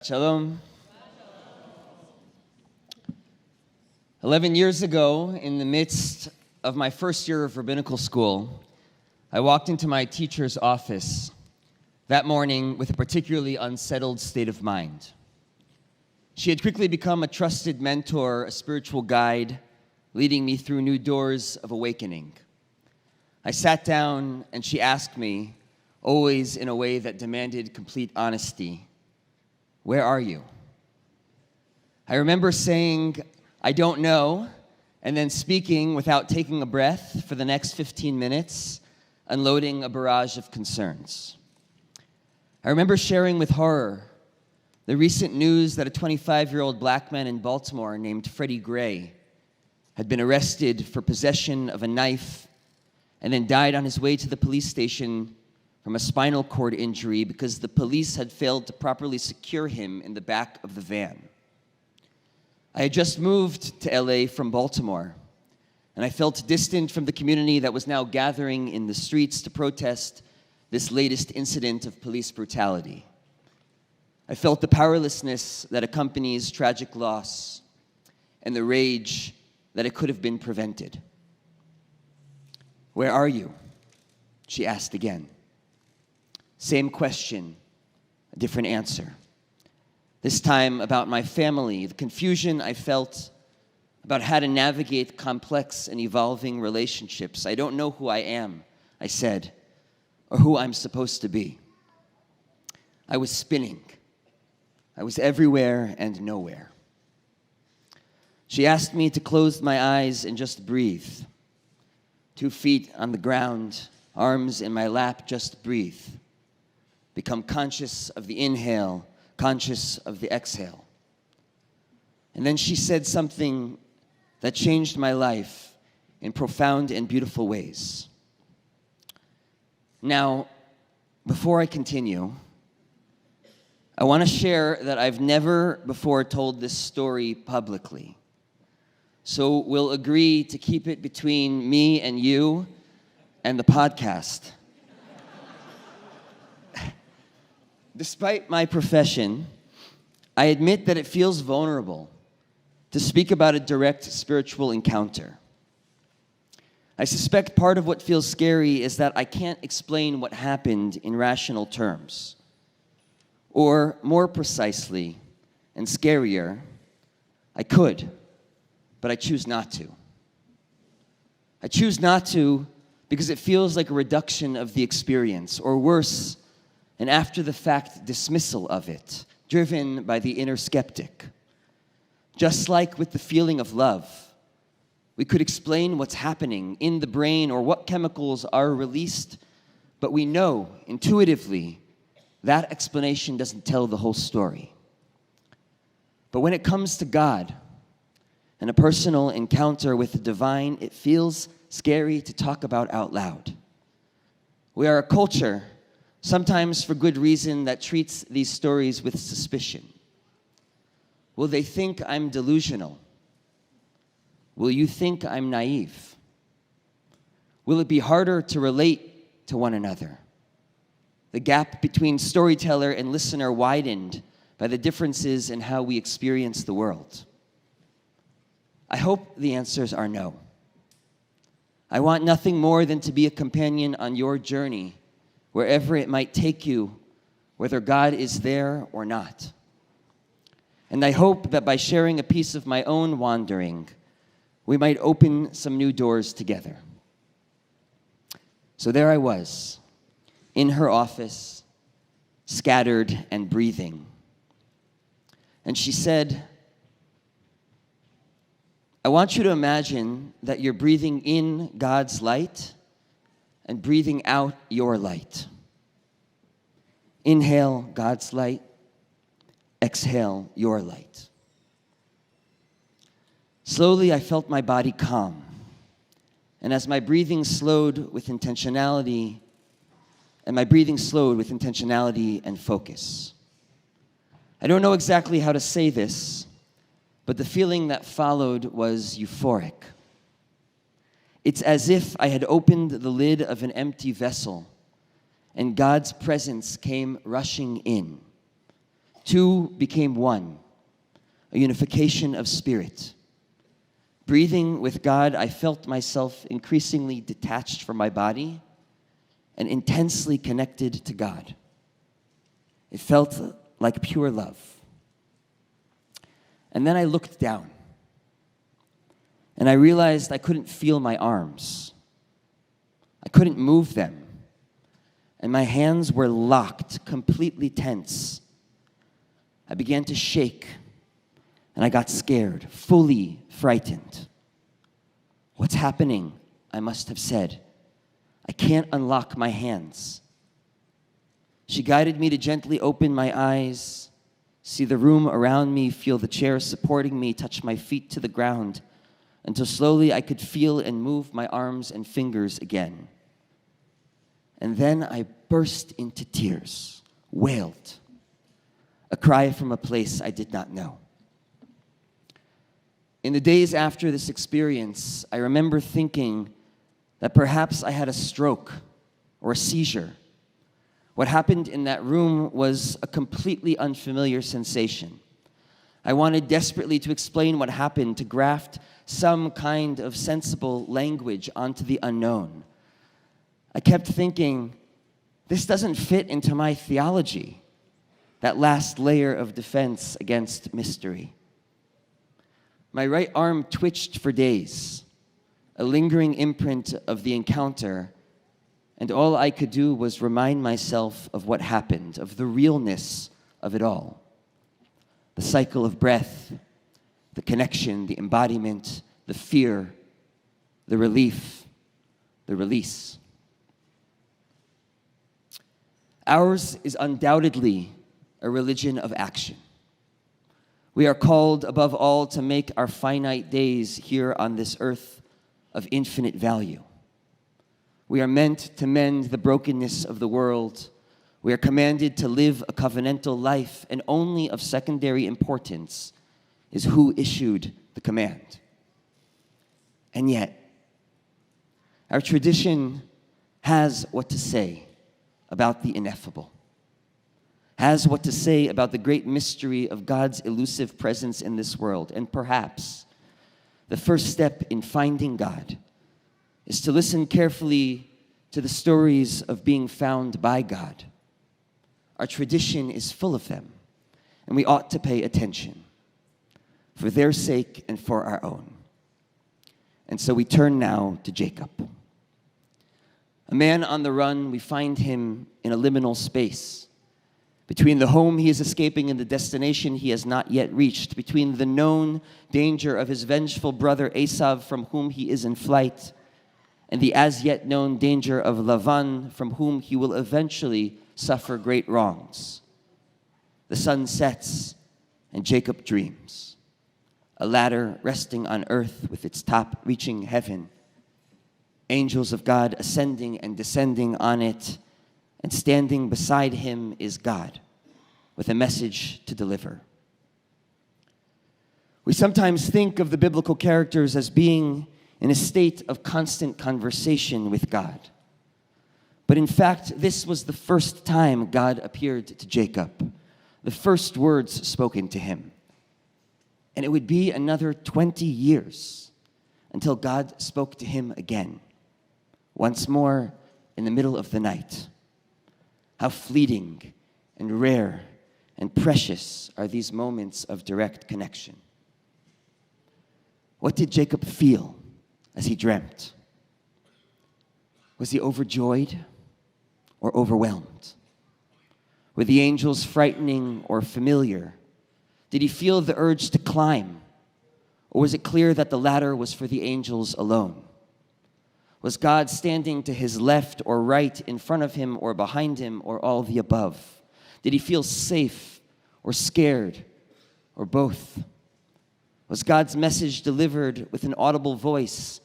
Shalom. 11 years ago, in the midst of my first year of rabbinical school, I walked into my teacher's office that morning with a particularly unsettled state of mind. She had quickly become a trusted mentor, a spiritual guide, leading me through new doors of awakening. I sat down and she asked me, always in a way that demanded complete honesty, "Where are you?" I remember saying, "I don't know," and then speaking without taking a breath for the next 15 minutes, unloading a barrage of concerns. I remember sharing with horror the recent news that a 25-year-old black man in Baltimore named Freddie Gray had been arrested for possession of a knife and then died on his way to the police station from a spinal cord injury because the police had failed to properly secure him in the back of the van. I had just moved to LA from Baltimore, and I felt distant from the community that was now gathering in the streets to protest this latest incident of police brutality. I felt the powerlessness that accompanies tragic loss and the rage that it could have been prevented. "Where are you?" she asked again. Same question, a different answer. This time about my family, the confusion I felt about how to navigate complex and evolving relationships. "I don't know who I am," I said, "or who I'm supposed to be." I was spinning. I was everywhere and nowhere. She asked me to close my eyes and just breathe. 2 feet on the ground, arms in my lap, just breathe. Become conscious of the inhale, conscious of the exhale. And then she said something that changed my life in profound and beautiful ways. Now, before I continue, I want to share that I've never before told this story publicly. So we'll agree to keep it between me and you and the podcast. Despite my profession, I admit that it feels vulnerable to speak about a direct spiritual encounter. I suspect part of what feels scary is that I can't explain what happened in rational terms. Or, more precisely and scarier, I could, but I choose not to. I choose not to because it feels like a reduction of the experience, or worse, an after-the-fact dismissal of it, driven by the inner skeptic. Just like with the feeling of love, we could explain what's happening in the brain or what chemicals are released, but we know intuitively that explanation doesn't tell the whole story. But when it comes to God and a personal encounter with the divine, it feels scary to talk about out loud. We are a culture, sometimes for good reason, that treats these stories with suspicion. Will they think I'm delusional? Will you think I'm naive? Will it be harder to relate to one another? The gap between storyteller and listener widened by the differences in how we experience the world. I hope the answers are no. I want nothing more than to be a companion on your journey, wherever it might take you, whether God is there or not. And I hope that by sharing a piece of my own wandering, we might open some new doors together. So there I was, in her office, scattered and breathing. And she said, "I want you to imagine that you're breathing in God's light and breathing out your light. Inhale God's light, exhale your light." Slowly, I felt my body calm. And as my breathing slowed with intentionality, and focus. I don't know exactly how to say this, but the feeling that followed was euphoric. It's as if I had opened the lid of an empty vessel and God's presence came rushing in, Two became one, a unification of spirit. Breathing with God, I felt myself increasingly detached from my body and intensely connected to God. It felt like pure love. And then I looked down, and I realized I couldn't feel my arms. I couldn't move them, and my hands were locked, completely tense. I began to shake, and I got scared, fully frightened. "What's happening?" I must have said. "I can't unlock my hands." She guided me to gently open my eyes, see the room around me, feel the chair supporting me, touch my feet to the ground, until slowly I could feel and move my arms and fingers again. And then I burst into tears, wailed, a cry from a place I did not know. In the days after this experience, I remember thinking that perhaps I had a stroke or a seizure. What happened in that room was a completely unfamiliar sensation. I wanted desperately to explain what happened, to graft some kind of sensible language onto the unknown. I kept thinking, this doesn't fit into my theology, that last layer of defense against mystery. My right arm twitched for days, a lingering imprint of the encounter, and all I could do was remind myself of what happened, of the realness of it all. The cycle of breath, the connection, the embodiment, the fear, the relief, the release. Ours is undoubtedly a religion of action. We are called, above all, to make our finite days here on this earth of infinite value. We are meant to mend the brokenness of the world. We are commanded to live a covenantal life, and only of secondary importance is who issued the command. And yet, our tradition has what to say about the ineffable, has what to say about the great mystery of God's elusive presence in this world. And perhaps the first step in finding God is to listen carefully to the stories of being found by God. Our tradition is full of them, and we ought to pay attention for their sake and for our own. And so we turn now to Jacob. A man on the run, we find him in a liminal space between the home he is escaping and the destination he has not yet reached, between the known danger of his vengeful brother Esav, from whom he is in flight, and the as yet known danger of Lavan, from whom he will eventually suffer great wrongs. The sun sets, and Jacob dreams. A ladder resting on earth with its top reaching heaven. Angels of God ascending and descending on it, and standing beside him is God with a message to deliver. We sometimes think of the biblical characters as being in a state of constant conversation with God. But in fact, this was the first time God appeared to Jacob, the first words spoken to him. And it would be another 20 years until God spoke to him again, once more in the middle of the night. How fleeting and rare and precious are these moments of direct connection. What did Jacob feel as he dreamt? Was he overjoyed or overwhelmed? Were the angels frightening or familiar? Did he feel the urge to climb? Or was it clear that the ladder was for the angels alone? Was God standing to his left or right, in front of him or behind him, or all the above? Did he feel safe or scared or both? Was God's message delivered with an audible voice?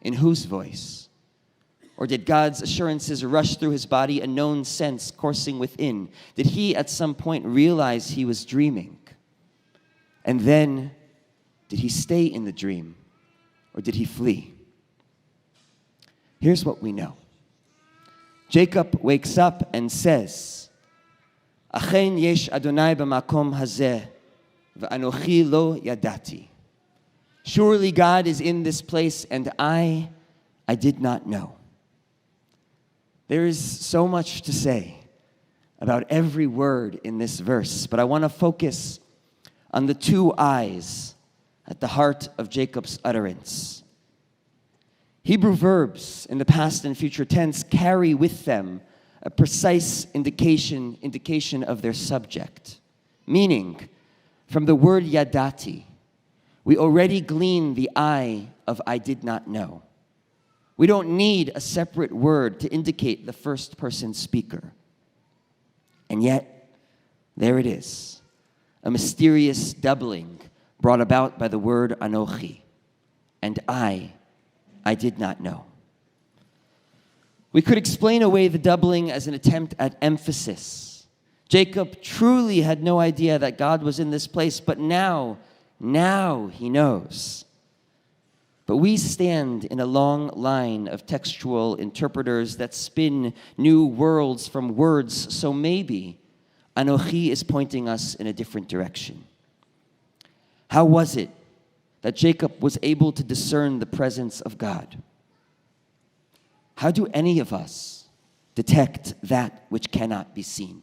In whose voice? Or did God's assurances rush through his body, a known sense coursing within? Did he at some point realize he was dreaming? And then, did he stay in the dream, or did he flee? Here's what we know. Jacob wakes up and says, Achen yesh Adonai b'makom hazeh, v'anochi lo yadati. Surely God is in this place, and I did not know. There is so much to say about every word in this verse, but I want to focus on the two I's at the heart of Jacob's utterance. Hebrew verbs in the past and future tense carry with them a precise indication of their subject. Meaning, from the word yadati, we already glean the I of I did not know. We don't need a separate word to indicate the first person speaker. And yet, there it is, a mysterious doubling brought about by the word anochi. And I did not know. We could explain away the doubling as an attempt at emphasis. Jacob truly had no idea that God was in this place, but now he knows. But we stand in a long line of textual interpreters that spin new worlds from words, so maybe Anochi is pointing us in a different direction. How was it that Jacob was able to discern the presence of God? How do any of us detect that which cannot be seen?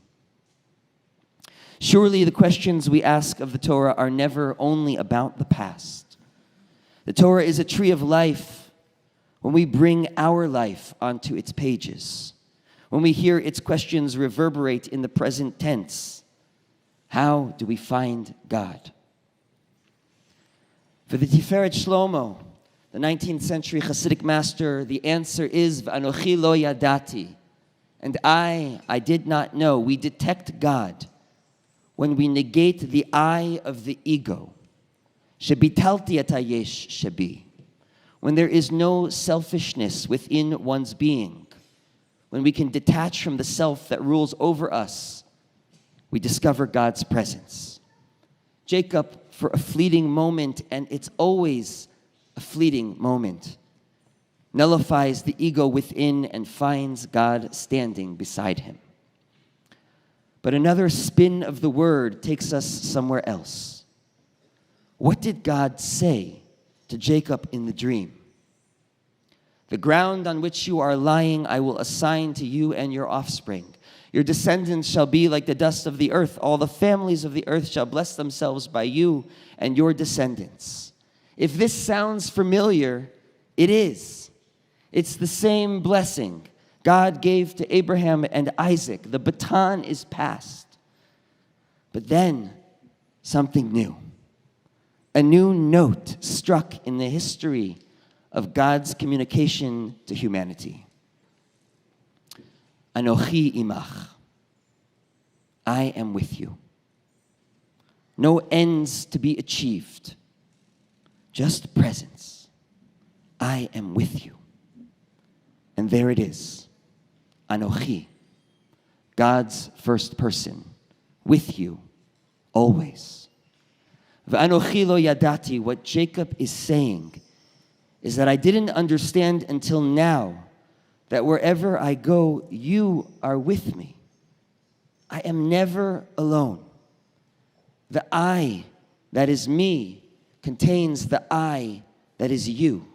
Surely the questions we ask of the Torah are never only about the past. The Torah is a tree of life when we bring our life onto its pages, when we hear its questions reverberate in the present tense. How do we find God? For the Tiferet Shlomo, the 19th century Hasidic master, the answer is V'anochi lo yadati, and I did not know. We detect God when we negate the I of the ego. Shebitalti atayesh shebi. When there is no selfishness within one's being, when we can detach from the self that rules over us, we discover God's presence. Jacob, for a fleeting moment, and it's always a fleeting moment, nullifies the ego within and finds God standing beside him. But another spin of the word takes us somewhere else. What did God say to Jacob in the dream? The ground on which you are lying I will assign to you and your offspring. Your descendants shall be like the dust of the earth. All the families of the earth shall bless themselves by you and your descendants. If this sounds familiar, it is. It's the same blessing God gave to Abraham and Isaac. The baton is passed. But then, something new. A new note struck in the history of God's communication to humanity. Anochi imach. I am with you. No ends to be achieved. Just presence. I am with you. And there it is. Anochi. God's first person. With you. Always. V'anochi lo yadati, what Jacob is saying is that I didn't understand until now that wherever I go, you are with me. I am never alone. The I that is me contains the I that is you.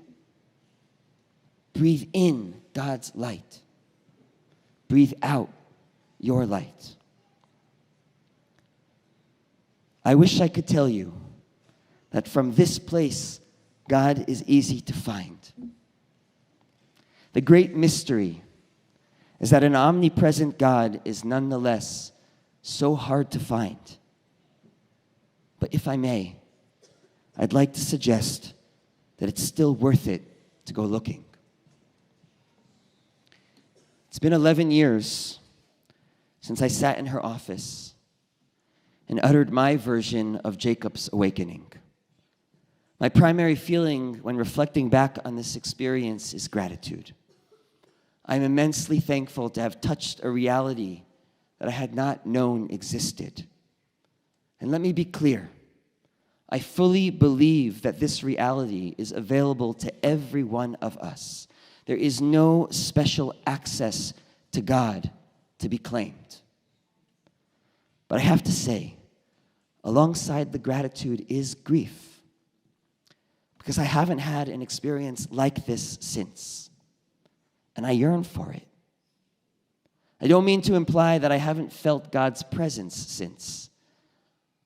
Breathe in God's light. Breathe out your light. I wish I could tell you that from this place, God is easy to find. The great mystery is that an omnipresent God is nonetheless so hard to find. But if I may, I'd like to suggest that it's still worth it to go looking. It's been 11 years since I sat in her office and uttered my version of Jacob's awakening. My primary feeling when reflecting back on this experience is gratitude. I'm immensely thankful to have touched a reality that I had not known existed. And let me be clear, I fully believe that this reality is available to every one of us. There is no special access to God to be claimed. But I have to say, alongside the gratitude is grief, because I haven't had an experience like this since, and I yearn for it. I don't mean to imply that I haven't felt God's presence since.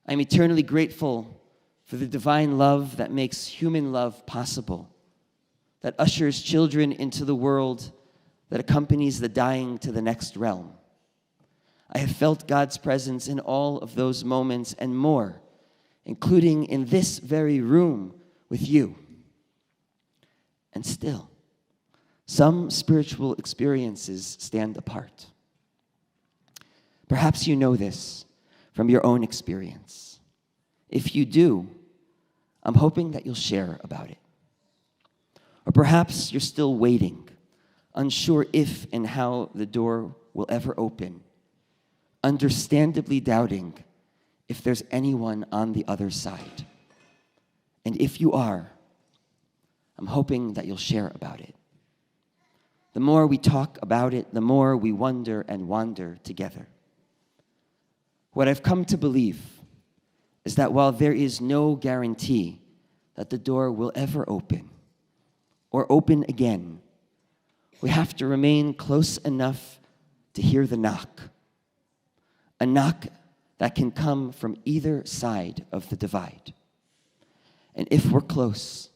I'm eternally grateful for the divine love that makes human love possible, that ushers children into the world, that accompanies the dying to the next realm. I have felt God's presence in all of those moments and more, including in this very room with you. And still, some spiritual experiences stand apart. Perhaps you know this from your own experience. If you do, I'm hoping that you'll share about it. Or perhaps you're still waiting, unsure if and how the door will ever open, understandably doubting if there's anyone on the other side. And if you are, I'm hoping that you'll share about it. The more we talk about it, the more we wonder and wander together. What I've come to believe is that while there is no guarantee that the door will ever open or open again, we have to remain close enough to hear the knock, a knock that can come from either side of the divide. And if we're close,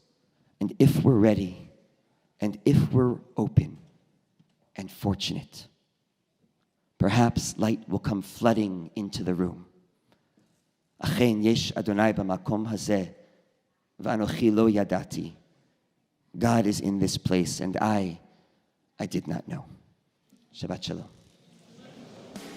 and if we're ready, and if we're open and fortunate, perhaps light will come flooding into the room. Achen yesh Adonai b'makom hazeh, v'anochi lo yadati. God is in this place, and I did not know. Shabbat shalom.